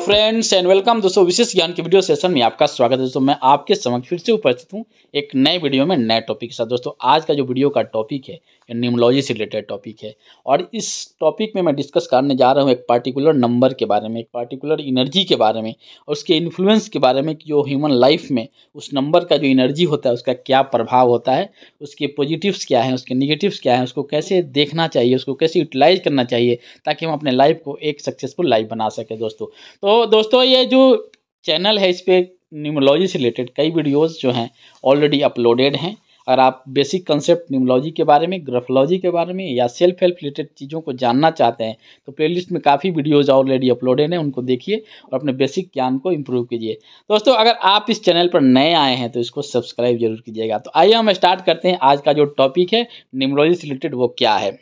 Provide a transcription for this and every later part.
Friends and welcome दोस्तों, विशेष ज्ञान के वीडियो सेशन में आपका स्वागत है। दोस्तों मैं आपके समक्ष फिर से उपस्थित हूं एक नए वीडियो में नए टॉपिक के साथ। दोस्तों आज का जो वीडियो का टॉपिक है ये न्यूमरोलॉजी से रिलेटेड टॉपिक है और इस टॉपिक में मैं डिस्कस करने जा रहा हूं एक पार्टिकुलर नंबर के बारे में, एक पार्टिकुलर एनर्जी के बारे में और उसके इन्फ्लुएंस के बारे में कि जो ह्यूमन लाइफ में उस नंबर का जो एनर्जी होता है उसका क्या प्रभाव होता है, उसके पॉजिटिव्स क्या हैं, उसके निगेटिव्स क्या हैं, उसको कैसे देखना चाहिए, उसको कैसे यूटिलाइज करना चाहिए ताकि हम अपने लाइफ को एक सक्सेसफुल लाइफ बना सकें। तो दोस्तों ये जो चैनल है इस पे न्यूमरोलॉजी से रिलेटेड कई वीडियोस जो हैं ऑलरेडी अपलोडेड हैं। अगर आप बेसिक कंसेप्ट न्यूमरोलॉजी के बारे में, ग्राफोलॉजी के बारे में या सेल्फ हेल्प रिलेटेड चीज़ों को जानना चाहते हैं तो प्लेलिस्ट में काफ़ी वीडियोस ऑलरेडी अपलोडेड हैं, उनको देखिए और अपने बेसिक ज्ञान को इम्प्रूव कीजिए। दोस्तों अगर आप इस चैनल पर नए आए हैं तो इसको सब्सक्राइब जरूर कीजिएगा। तो आइए हम स्टार्ट करते हैं। आज का जो टॉपिक है न्यूमरोलॉजी से रिलेटेड वो क्या है।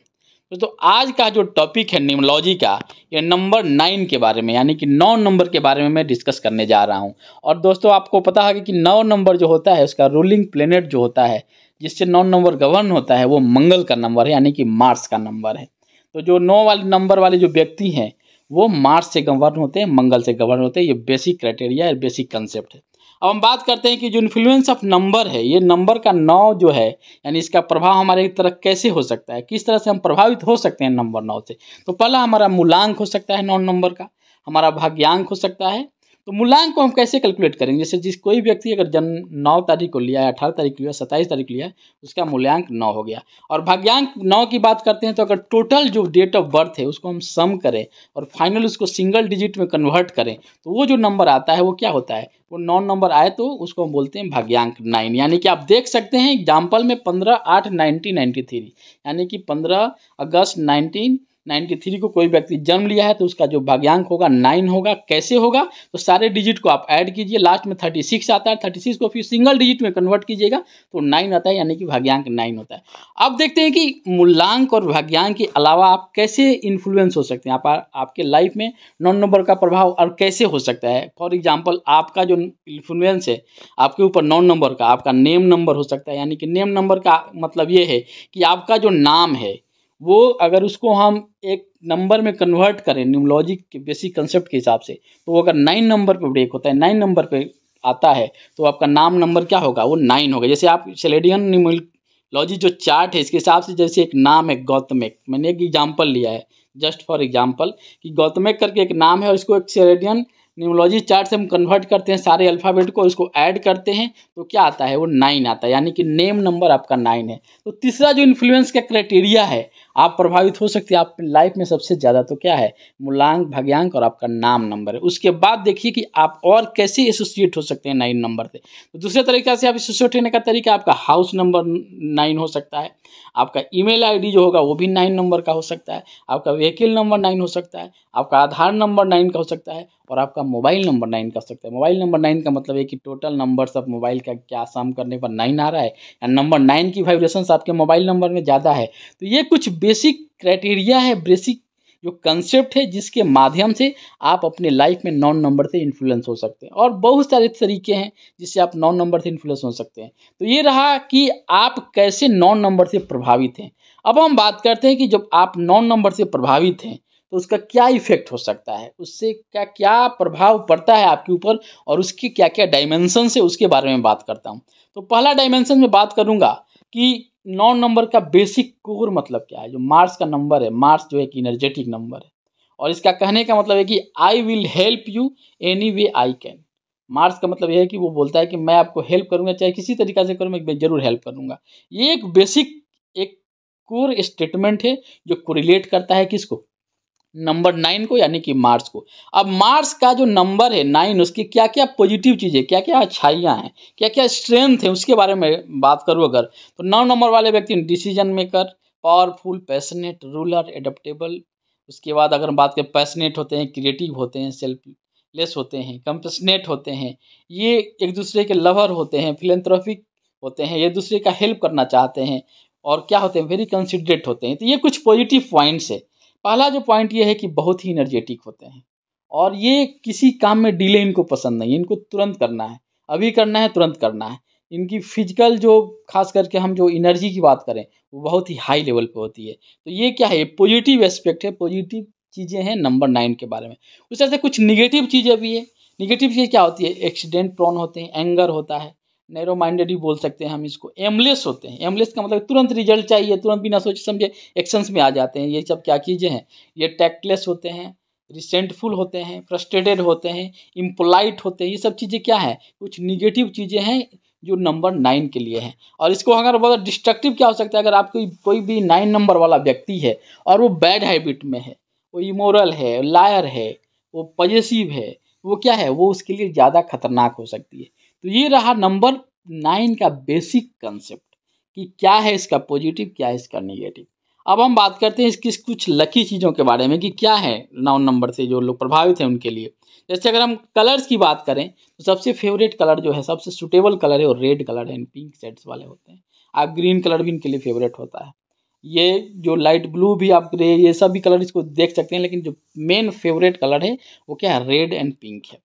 तो आज का जो टॉपिक है न्यूमरोलॉजी का ये नंबर 9 के बारे में, यानी कि 9 नंबर के बारे में मैं डिस्कस करने जा रहा हूं। और दोस्तों आपको पता है कि 9 नंबर जो होता है उसका रूलिंग प्लेनेट जो होता है जिससे 9 नंबर गवर्न होता है वो मंगल का नंबर है, यानी कि मार्स का नंबर है। तो जो 9 वाले नंबर वाले जो व्यक्ति हैं वो मार्स से गवर्न होते हैं, मंगल से गवर्न होते हैं। ये बेसिक क्राइटेरिया है, बेसिक कंसेप्ट है। अब हम बात करते हैं कि जो इन्फ्लुएंस ऑफ नंबर है, ये नंबर का 9 जो है यानी इसका प्रभाव हमारे तरफ कैसे हो सकता है, किस तरह से हम प्रभावित हो सकते हैं नंबर 9 से। तो पहला हमारा मूलांक हो सकता है 9 नंबर का, हमारा भाग्यांक हो सकता है। तो मूलांक को हम कैसे कैलकुलेट करेंगे, जैसे कोई व्यक्ति अगर जन्म 9 तारीख को लिया है, 18 तारीख को लिया, 27 तारीख को लिया है, उसका मूल्यांक 9 हो गया। और भाग्यांक 9 की बात करते हैं तो अगर टोटल जो डेट ऑफ बर्थ है उसको हम सम करें और फाइनल उसको सिंगल डिजिट में कन्वर्ट करें तो वो जो नंबर आता है वो क्या होता है, वो 9 नंबर आए तो उसको हम बोलते हैं भाग्यांक 9। यानी कि आप देख सकते हैं एग्जाम्पल में 15/8/1993 यानी कि 15 अगस्त 1993 को कोई व्यक्ति जन्म लिया है तो उसका जो भाग्यांक होगा 9 होगा। कैसे होगा, तो सारे डिजिट को आप ऐड कीजिए, लास्ट में 36 आता है, 36 को फिर सिंगल डिजिट में कन्वर्ट कीजिएगा तो 9 आता है, यानी कि भाग्यांक 9 होता है। अब देखते हैं कि मूलांक और भाग्यांक के अलावा आप कैसे इन्फ्लुएंस हो सकते हैं, आपके लाइफ में 9 नंबर का प्रभाव और कैसे हो सकता है। फॉर एग्जाम्पल आपका जो इन्फ्लुएंस है आपके ऊपर 9 नंबर का, आपका नेम नंबर हो सकता है। यानी कि नेम नंबर का मतलब ये है कि आपका जो नाम है वो अगर उसको हम एक नंबर में कन्वर्ट करें न्यूमरोलॉजी के बेसिक कंसेप्ट के हिसाब से तो वो अगर 9 नंबर पे ब्रेक होता है, 9 नंबर पे आता है तो आपका नाम नंबर क्या होगा, वो 9 होगा। जैसे आप सिलेडियन न्यूमरोलॉजी जो चार्ट है इसके हिसाब से, जैसे एक नाम है गौतमेक, मैंने एक एग्जाम्पल लिया है जस्ट फॉर एग्जाम्पल कि गौतमेक करके एक नाम है और इसको एक सिलेडियन न्यूमरोलॉजी चार्ट से हम कन्वर्ट करते हैं सारे अल्फ़ाबेट को, उसको ऐड करते हैं तो क्या आता है, वो 9 आता है, यानी कि नेम नंबर आपका 9 है। तो तीसरा जो इन्फ्लुएंस का क्राइटेरिया है आप प्रभावित हो सकते हैं आप लाइफ में सबसे ज़्यादा, तो क्या है, मूलांक, भाग्यांक और आपका नाम नंबर है। उसके बाद देखिए कि आप और कैसे एसोसिएट हो सकते हैं 9 नंबर से। तो दूसरे तरीके से आप एसोसिएट होने का तरीका आपका हाउस नंबर 9 हो सकता है, आपका ईमेल आईडी जो होगा वो भी 9 नंबर का हो सकता है, आपका व्हीकल नंबर 9 हो सकता है, आपका आधार नंबर 9 का हो सकता है और आपका मोबाइल नंबर 9 का हो सकता है। मोबाइल नंबर 9 का मतलब है कि टोटल नंबर्स ऑफ मोबाइल का क्या सम करने पर 9 आ रहा है या नंबर 9 की वाइब्रेशंस आपके मोबाइल नंबर में ज़्यादा है। तो ये कुछ बेसिक क्राइटेरिया है, बेसिक जो कंसेप्ट है जिसके माध्यम से आप अपने लाइफ में 9 नंबर से इन्फ्लुएंस हो सकते हैं। और बहुत सारे तरीके हैं जिससे आप 9 नंबर से इन्फ्लुएंस हो सकते हैं। तो ये रहा कि आप कैसे 9 नंबर से प्रभावित हैं। अब हम बात करते हैं कि जब आप 9 नंबर से प्रभावित हैं तो उसका क्या इफेक्ट हो सकता है, उससे क्या क्या प्रभाव पड़ता है आपके ऊपर और उसके क्या क्या डायमेंशन है उसके बारे में बात करता हूँ। तो पहला डायमेंशन में बात करूँगा कि 9 नंबर का बेसिक कोर मतलब क्या है। जो मार्स का नंबर है, मार्स जो है कि एनर्जेटिक नंबर है और इसका कहने का मतलब है कि I will help you any way I can. Mars का मतलब यह है कि वो बोलता है कि मैं आपको हेल्प करूँगा, चाहे किसी तरीक़ा से करूँ, मैं जरूर हेल्प करूँगा। ये एक बेसिक एक कोर स्टेटमेंट है जो कोरिलेट करता है किसको, नंबर 9 को, यानी कि मार्स को। अब मार्स का जो नंबर है 9, उसकी क्या क्या पॉजिटिव चीज़ें, क्या क्या अच्छाइयाँ हैं, क्या क्या स्ट्रेंथ है उसके बारे में बात करूँ अगर, तो 9 नंबर वाले व्यक्ति decision maker, powerful, passionate, ruler, adaptable. उसके बाद अगर हम बात करें, पैशनेट होते हैं, क्रिएटिव होते हैं, सेल्फलेस होते हैं, कंपैशनेट होते हैं, ये एक दूसरे के लवर होते हैं, फिलेंथ्रोपिक होते हैं, ये दूसरे का हेल्प करना चाहते हैं और क्या होते हैं, वेरी कंसिडरेट होते हैं। तो ये कुछ पॉजिटिव पॉइंट्स है। पहला जो पॉइंट ये है कि बहुत ही एनर्जेटिक होते हैं और ये किसी काम में डिले इनको पसंद नहीं है, इनको तुरंत करना है, अभी करना है, तुरंत करना है। इनकी फिजिकल जो खास करके हम जो एनर्जी की बात करें वो बहुत ही हाई लेवल पे होती है। तो ये क्या है, पॉजिटिव एस्पेक्ट है, पॉजिटिव चीज़ें हैं नंबर 9 के बारे में। उस तरह से कुछ निगेटिव चीज़ें भी है। निगेटिव चीज़ क्या होती है? एक्सीडेंट प्रोन होते हैं, एंगर होता है, नैरो माइंडेड भी बोल सकते हैं हम इसको, एमलेस होते हैं। एमलेस का मतलब तुरंत रिजल्ट चाहिए, तुरंत बिना सोचे समझे एक्शंस में आ जाते हैं। ये सब क्या चीज़ें हैं? ये टैक्टलेस होते हैं, रिसेंटफुल होते हैं, फ्रस्ट्रेटेड होते हैं, इम्पोलाइट होते हैं। ये सब चीज़ें क्या हैं? कुछ निगेटिव चीज़ें हैं जो नंबर 9 के लिए हैं। और इसको अगर बहुत डिस्ट्रक्टिव क्या हो सकता है? अगर आप कोई भी 9 नंबर वाला व्यक्ति है और वो बैड हैबिट में है, वो इमोरल है, लायर है, वो पजेसिव है, वो क्या है? वो उसके लिए ज़्यादा खतरनाक हो सकती है। तो ये रहा नंबर 9 का बेसिक कंसेप्ट कि क्या है इसका पॉजिटिव, क्या है इसका नेगेटिव। अब हम बात करते हैं इसकी कुछ लकी चीज़ों के बारे में कि क्या है 9 नंबर से जो लोग प्रभावित हैं उनके लिए। जैसे अगर हम कलर्स की बात करें तो सबसे फेवरेट कलर जो है, सबसे सूटेबल कलर है वो रेड कलर है, पिंक शेड्स वाले होते हैं। आप ग्रीन कलर भी इनके लिए फेवरेट होता है। ये जो लाइट ब्लू भी, आप ग्रे, ये सब भी कलर इसको देख सकते हैं, लेकिन जो मेन फेवरेट कलर है वो क्या है? रेड एंड पिंक है।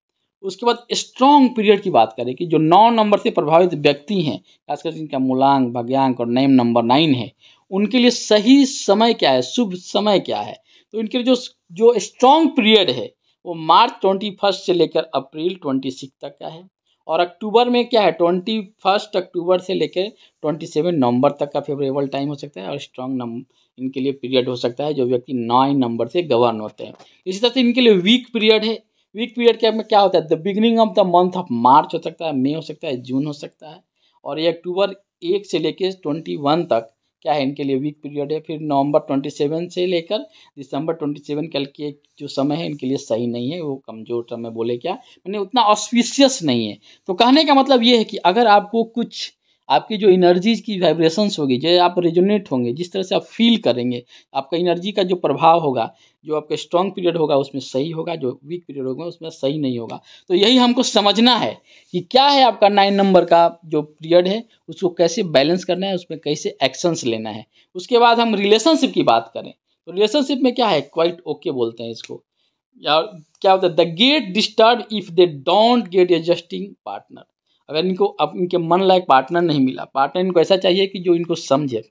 उसके बाद स्ट्रॉन्ग पीरियड की बात करें कि जो 9 नंबर से प्रभावित व्यक्ति हैं, खासकर जिनका मूलांक, भाग्यांक और नेम नंबर 9 है, उनके लिए सही समय क्या है, शुभ समय क्या है? तो इनके लिए जो स्ट्रॉन्ग पीरियड है वो मार्च 21 से लेकर अप्रैल 26 तक का है। और अक्टूबर में क्या है? 21 अक्टूबर से लेकर 27 नवंबर तक का फेवरेबल टाइम हो सकता है। और स्ट्रॉन्ग नंबर इनके लिए पीरियड हो सकता है जो व्यक्ति 9 नंबर से गवर्न होते हैं। इसी तरह से इनके लिए वीक पीरियड है। वीक पीरियड क्या में क्या होता है? The beginning of the month of March हो सकता है, मई हो सकता है, जून हो सकता है। और ये अक्टूबर 1 से लेकर 21 तक क्या है? इनके लिए वीक पीरियड है। फिर नवंबर 27 से लेकर दिसंबर 27 कल के जो समय है इनके लिए सही नहीं है, वो कमज़ोर समय बोले क्या, मैंने उतना ऑस्पिशियस नहीं है। तो कहने का मतलब ये है कि अगर आपको कुछ आपकी जो एनर्जीज की वाइब्रेशंस होगी, जो आप रेजोनेट होंगे, जिस तरह से आप फील करेंगे, आपका एनर्जी का जो प्रभाव होगा, जो आपका स्ट्रॉन्ग पीरियड होगा उसमें सही होगा, जो वीक पीरियड होगा उसमें सही नहीं होगा। तो यही हमको समझना है कि क्या है आपका 9 नंबर का जो पीरियड है, उसको कैसे बैलेंस करना है, उसमें कैसे एक्शंस लेना है। उसके बाद हम रिलेशनशिप की बात करें तो रिलेशनशिप में क्या है? क्वाइट ओके बोलते हैं इसको। या क्या होता है? The get disturb if they don't get adjusting partner. अगर इनको अब इनके मन लायक पार्टनर नहीं मिला, पार्टनर इनको ऐसा चाहिए कि जो इनको समझे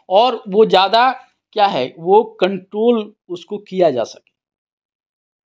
और वो ज़्यादा क्या है, वो कंट्रोल उसको किया जा सके,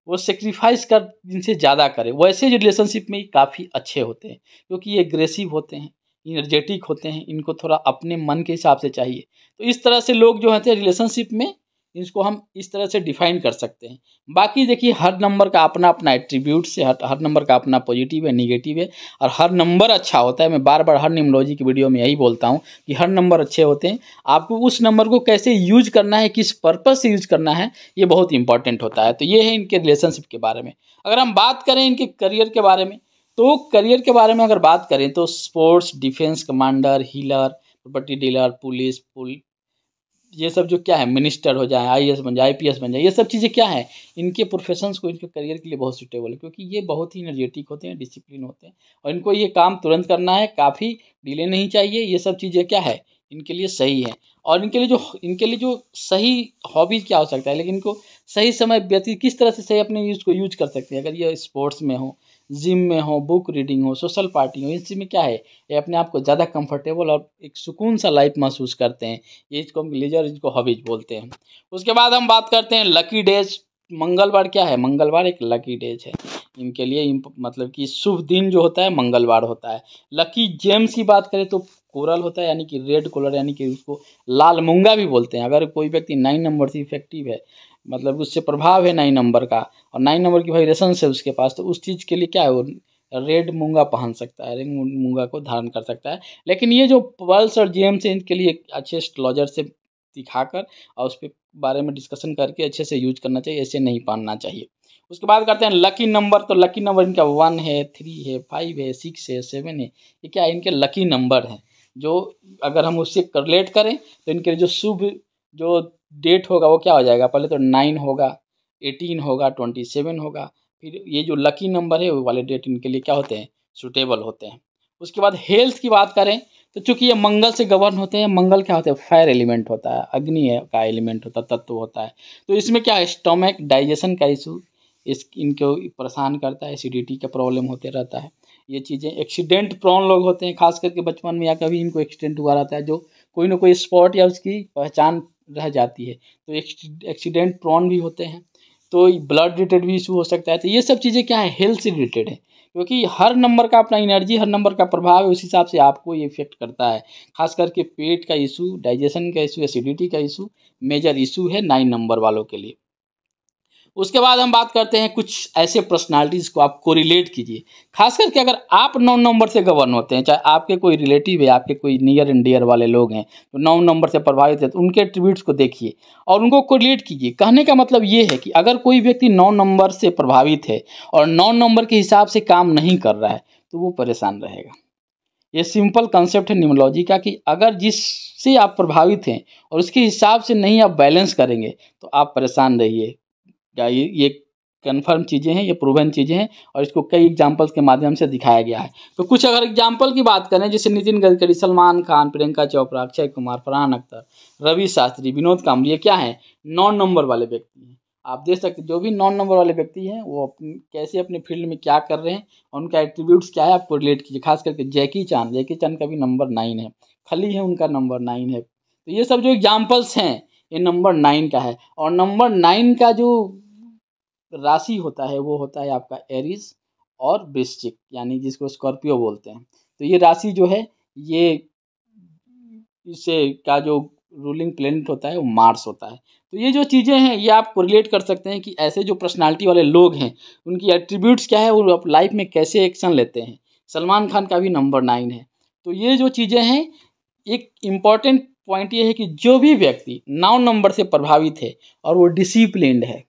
वो सेक्रीफाइस कर जिनसे ज़्यादा करे, वैसे जो रिलेशनशिप में काफ़ी अच्छे होते हैं, क्योंकि ये एग्रेसिव होते हैं, इनर्जेटिक होते हैं, इनको थोड़ा अपने मन के हिसाब से चाहिए। तो इस तरह से लोग जो होते हैं रिलेशनशिप में, इसको हम इस तरह से डिफाइन कर सकते हैं। बाकी देखिए हर नंबर का अपना अपना एट्रीब्यूट्स है, हर नंबर का अपना पॉजिटिव है, निगेटिव है, और हर नंबर अच्छा होता है। मैं बार बार हर न्यूमरोलॉजी की वीडियो में यही बोलता हूँ कि हर नंबर अच्छे होते हैं। आपको उस नंबर को कैसे यूज करना है, किस पर्पज़ से यूज करना है, ये बहुत इंपॉर्टेंट होता है। तो ये है इनके रिलेशनशिप के बारे में। अगर हम बात करें इनके करियर के बारे में, तो करियर के बारे में अगर बात करें तो sports, defence, commander, healer, property dealer, police, ये सब जो क्या है, मिनिस्टर हो जाए, आईएएस बन जाए, आईपीएस बन जाए, ये सब चीज़ें क्या है, इनके प्रोफेशंस को, इनके करियर के लिए बहुत सूटेबल है, क्योंकि ये बहुत ही एनर्जेटिक होते हैं, डिसिप्लिन होते हैं, और इनको ये काम तुरंत करना है, काफ़ी डिले नहीं चाहिए। ये सब चीज़ें क्या है, इनके लिए सही है। और इनके लिए जो सही हॉबीज़ क्या हो सकता है, लेकिन इनको सही समय व्यतीत किस तरह से सही अपने यूज कर सकते हैं। अगर ये स्पोर्ट्स में हो, जिम में हो, बुक रीडिंग हो, सोशल पार्टी हो, इसी में क्या है, ये अपने आप को ज़्यादा कंफर्टेबल और एक सुकून सा लाइफ महसूस करते हैं। ये इसको हम लीजर, इसको हॉबीज बोलते हैं। उसके बाद हम बात करते हैं लकी डेज। मंगलवार क्या है? मंगलवार एक लकी डेज है इनके लिए, मतलब कि शुभ दिन जो होता है मंगलवार होता है। लकी जेम्स की बात करें तो कोरल होता है, यानी कि रेड कलर, यानी कि उसको लाल मूंगा भी बोलते हैं। अगर कोई व्यक्ति 9 नंबर से इफेक्टिव है, मतलब उससे प्रभाव है 9 नंबर का, और 9 नंबर की वाइब्रेशन है उसके पास, तो उस चीज़ के लिए क्या है, वो रेड मूंगा पहन सकता है, रेड मूंगा को धारण कर सकता है। लेकिन ये जो पर्ल्स और जेम्स हैं, इनके लिए अच्छे एस्ट्रोलॉजर से दिखाकर और उस पर बारे में डिस्कशन करके अच्छे से यूज करना चाहिए, ऐसे नहीं पहनना चाहिए। उसके बाद करते हैं लकी नंबर। तो लकी नंबर इनका 1 है, 3 है, 5 है, 6 है, 7 है। ये क्या है, इनके लकी नंबर हैं, जो अगर हम उससे करलेट करें तो इनके लिए जो शुभ जो डेट होगा वो क्या हो जाएगा, पहले तो 9 होगा, 18 होगा, 27 होगा। फिर ये जो लकी नंबर है वो वाले डेट इनके लिए क्या होते हैं, सूटेबल होते हैं। उसके बाद हेल्थ की बात करें तो चूंकि ये मंगल से गवर्न होते हैं, मंगल क्या होता है, फायर एलिमेंट होता है, अग्नि है का एलिमेंट होता है, तत्व होता है। तो इसमें क्या है, स्टोमक डाइजेशन का इशू इनको परेशान करता है, एसिडिटी का प्रॉब्लम होते रहता है। ये चीज़ें एक्सीडेंट प्रोन लोग होते हैं, खास करके बचपन में या कभी इनको एक्सीडेंट हुआ रहता है, जो कोई ना कोई स्पॉट या उसकी पहचान रह जाती है, तो एक्सीडेंट प्रोन भी होते हैं, तो ब्लड रिलेटेड भी इशू हो सकता है। तो ये सब चीज़ें क्या है, हेल्थ से रिलेटेड है, क्योंकि हर नंबर का अपना एनर्जी, हर नंबर का प्रभाव है, उस हिसाब से आपको ये इफेक्ट करता है। खास करके पेट का इशू, डाइजेशन का इशू, एसिडिटी का इशू मेजर इशू है 9 नंबर वालों के लिए। उसके बाद हम बात करते हैं कुछ ऐसे पर्सनालिटीज़ को आप कोरिलेट कीजिए। खास करके अगर आप 9 नंबर से गवर्न होते हैं, चाहे आपके कोई रिलेटिव है, आपके कोई नियर एंड डियर वाले लोग हैं तो 9 नंबर से प्रभावित है, तो उनके एट्रीब्यूट्स को देखिए और उनको कोरिलेट कीजिए। कहने का मतलब ये है कि अगर कोई व्यक्ति 9 नंबर से प्रभावित है और 9 नंबर के हिसाब से काम नहीं कर रहा है तो वो परेशान रहेगा। ये सिंपल कंसेप्ट है न्यूमरोलॉजी का कि अगर जिससे आप प्रभावित हैं और उसके हिसाब से नहीं आप बैलेंस करेंगे तो आप परेशान रहिए। क्या ये कन्फर्म चीज़ें हैं, ये प्रूवन चीज़ें हैं और इसको कई एग्जाम्पल्स के माध्यम से दिखाया गया है। तो कुछ अगर एग्जाम्पल की बात करें, जैसे नितिन गडकरी, सलमान खान, प्रियंका चोपड़ा, अक्षय कुमार, फरहान अख्तर, रवि शास्त्री, विनोद कांबली, ये क्या है, 9 नंबर वाले व्यक्ति हैं। आप देख सकते जो भी 9 नंबर वाले व्यक्ति हैं वो कैसे अपने फील्ड में क्या कर रहे हैं और उनका एट्रीब्यूट्स क्या है, आपको रिलेट कीजिए। खास करके जैकी चांद का भी नंबर 9 है, खली है उनका नंबर 9 है। तो ये सब जो एग्जाम्पल्स हैं ये नंबर 9 का है। और नंबर 9 का जो राशि होता है वो होता है आपका एरीज और वृश्चिक, यानी जिसको स्कॉर्पियो बोलते हैं। तो ये राशि जो है ये इससे का जो रूलिंग प्लेनेट होता है वो मार्स होता है। तो ये जो चीज़ें हैं ये आप कोरिलेट कर सकते हैं कि ऐसे जो पर्सनालिटी वाले लोग हैं उनकी एट्रीब्यूट्स क्या है, वो लाइफ में कैसे एक्शन लेते हैं। सलमान खान का भी नंबर 9 है। तो ये जो चीज़ें हैं, एक इम्पॉर्टेंट पॉइंट ये है कि जो भी व्यक्ति 9 नंबर से प्रभावित है और वो डिसिप्लिन्ड है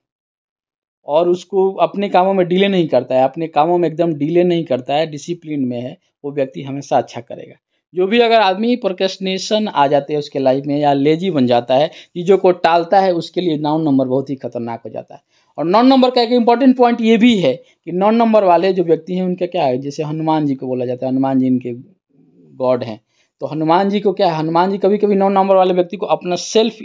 और उसको अपने कामों में डिले नहीं करता है, अपने कामों में एकदम डिले नहीं करता है, डिसिप्लिन में है, वो व्यक्ति हमेशा अच्छा करेगा। जो भी अगर आदमी प्रोक्रेस्टिनेशन आ जाते हैं उसके लाइफ में या लेजी बन जाता है, चीज़ों को टालता है, उसके लिए 9 नंबर बहुत ही खतरनाक हो जाता है। और 9 नंबर का एक इम्पॉर्टेंट पॉइंट ये भी है कि 9 नंबर वाले जो व्यक्ति हैं उनका क्या है, जैसे हनुमान जी को बोला जाता है, हनुमान जी इनके गॉड हैं। तो हनुमान जी को क्या है, हनुमान जी कभी कभी 9 नंबर वाले व्यक्ति को अपना सेल्फ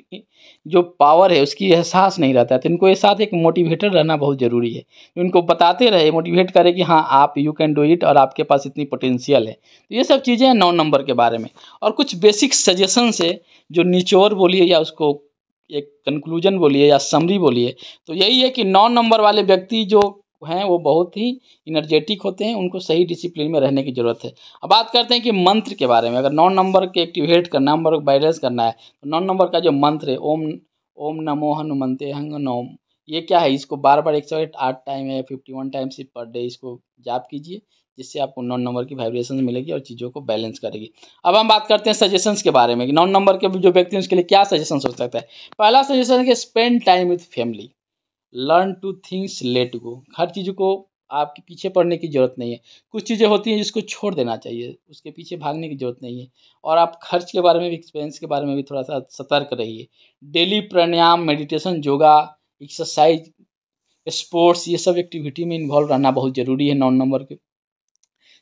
जो पावर है उसकी एहसास नहीं रहता है। तो इनको ये साथ एक मोटिवेटर रहना बहुत ज़रूरी है, इनको बताते रहे, मोटिवेट करे कि हाँ आप यू कैन डू इट और आपके पास इतनी पोटेंशियल है। तो ये सब चीज़ें हैं 9 नंबर के बारे में। और कुछ बेसिक सजेशंस है जो निचोड़ बोलिए या उसको एक कंक्लूजन बोलिए या समरी बोलिए, तो यही है कि 9 नंबर वाले व्यक्ति जो हैं वो बहुत ही इनर्जेटिक होते हैं, उनको सही डिसिप्लिन में रहने की ज़रूरत है। अब बात करते हैं कि मंत्र के बारे में। अगर 9 नंबर के एक्टिवेट करना, नंबर को बैलेंस करना है, तो 9 नंबर का जो मंत्र है ओम ओम नमो हनुमंते हंगनोम, ये क्या है, इसको बार बार 108 टाइम है, 51 टाइम्स पर डे इसको जाप कीजिए, जिससे आपको 9 नंबर की वाइब्रेशन मिलेगी और चीज़ों को बैलेंस करेगी। अब हम बात करते हैं सजेशंस के बारे में कि 9 नंबर के जो व्यक्ति हैं उसके लिए क्या सजेशंस हो सकता है। पहला सजेशन है कि spend time with family, learn two things, let go. हर चीज़ को आपके पीछे पड़ने की ज़रूरत नहीं है, कुछ चीज़ें होती हैं जिसको छोड़ देना चाहिए, उसके पीछे भागने की ज़रूरत नहीं है। और आप खर्च के बारे में भी, एक्सपेंस के बारे में भी थोड़ा सा सतर्क रहिए। डेली प्राणायाम, मेडिटेशन, योगा, एक्सरसाइज, स्पोर्ट्स, ये सब एक्टिविटी में इन्वॉल्व रहना बहुत ज़रूरी है 9 नंबर के।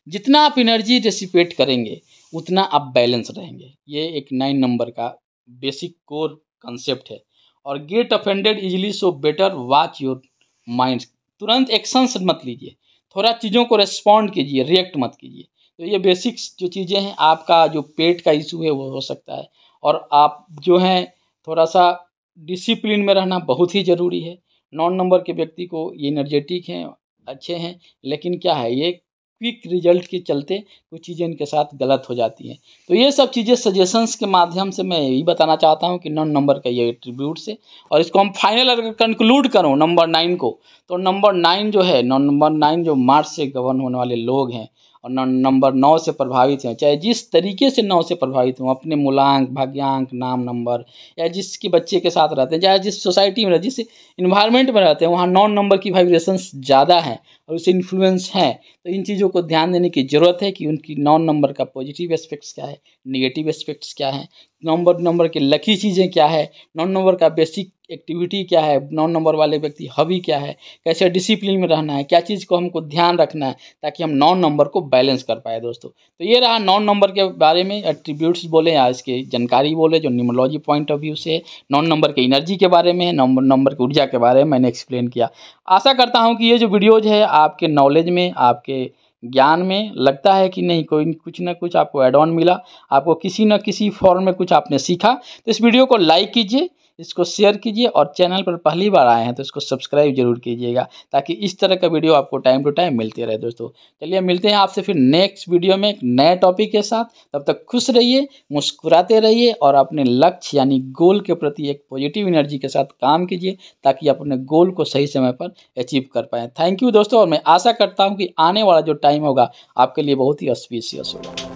जितना आप एनर्जी डिसिपेट करेंगे उतना आप बैलेंस रहेंगे। ये एक 9 नंबर का बेसिक कोर कंसेप्ट है। और get offended easily, so better watch your mind. तुरंत एक्शंस मत लीजिए, थोड़ा चीज़ों को रिस्पॉन्ड कीजिए, रिएक्ट मत कीजिए। तो ये बेसिक्स जो चीज़ें हैं, आपका जो पेट का इशू है वो हो सकता है। और आप जो हैं थोड़ा सा डिसिप्लिन में रहना बहुत ही ज़रूरी है। 9 नंबर के व्यक्ति को ये एनर्जेटिक हैं, अच्छे हैं, लेकिन क्या है ये क्विक रिजल्ट के चलते कुछ चीज़ें इनके साथ गलत हो जाती हैं। तो ये सब चीज़ें सजेशंस के माध्यम से मैं यही बताना चाहता हूँ कि 9 नंबर का ये एट्रीब्यूट्स है। और इसको हम फाइनल अगर कंक्लूड करूँ नंबर 9 को, तो नंबर 9 जो है, नंबर 9 जो मार्स से गवर्न होने वाले लोग हैं और नंबर 9 से प्रभावित हैं, चाहे जिस तरीके से 9 से प्रभावित हों, अपने मूलांक, भाग्यांक, नाम नंबर, या जिसके बच्चे के साथ रहते हैं, चाहे जिस सोसाइटी में रहते, जिस इन्वायरमेंट में रहते हैं, वहाँ 9 नंबर की वाइब्रेशंस ज़्यादा हैं और उससे इन्फ्लुएंस हैं। तो इन चीज़ों को ध्यान देने की ज़रूरत है कि उनकी 9 नंबर का पॉजिटिव एस्पेक्ट्स क्या है, नेगेटिव एस्पेक्ट्स क्या हैं, नंबर के लकी चीज़ें क्या है, 9 नंबर का बेसिक एक्टिविटी क्या है, 9 नंबर वाले व्यक्ति हॉबी क्या है, कैसे डिसिप्लिन में रहना है, क्या चीज़ को हमको ध्यान रखना है ताकि हम 9 नंबर को बैलेंस कर पाए दोस्तों। तो ये रहा 9 नंबर के बारे में एट्रीब्यूट्स बोले या इसकी जानकारी बोले जो न्यूमरोलॉजी पॉइंट ऑफ व्यू से 9 नंबर के एनर्जी के बारे में, नंबर की ऊर्जा के बारे में मैंने एक्सप्लेन किया। आशा करता हूँ कि ये जो वीडियोज़ है आपके नॉलेज में, आपके ज्ञान में लगता है कि नहीं, कोई कुछ ना कुछ आपको एड ऑन मिला, आपको किसी न किसी फॉर्म में कुछ आपने सीखा। तो इस वीडियो को लाइक कीजिए, इसको शेयर कीजिए और चैनल पर पहली बार आए हैं तो इसको सब्सक्राइब जरूर कीजिएगा, ताकि इस तरह का वीडियो आपको टाइम टू टाइम मिलते रहे दोस्तों। चलिए मिलते हैं आपसे फिर नेक्स्ट वीडियो में एक नए टॉपिक के साथ। तब तक खुश रहिए, मुस्कुराते रहिए और अपने लक्ष्य यानी गोल के प्रति एक पॉजिटिव एनर्जी के साथ काम कीजिए, ताकि आप अपने गोल को सही समय पर अचीव कर पाएँ। थैंक यू दोस्तों, और मैं आशा करता हूँ कि आने वाला जो टाइम होगा आपके लिए बहुत ही ऑस्पिशियस होगा।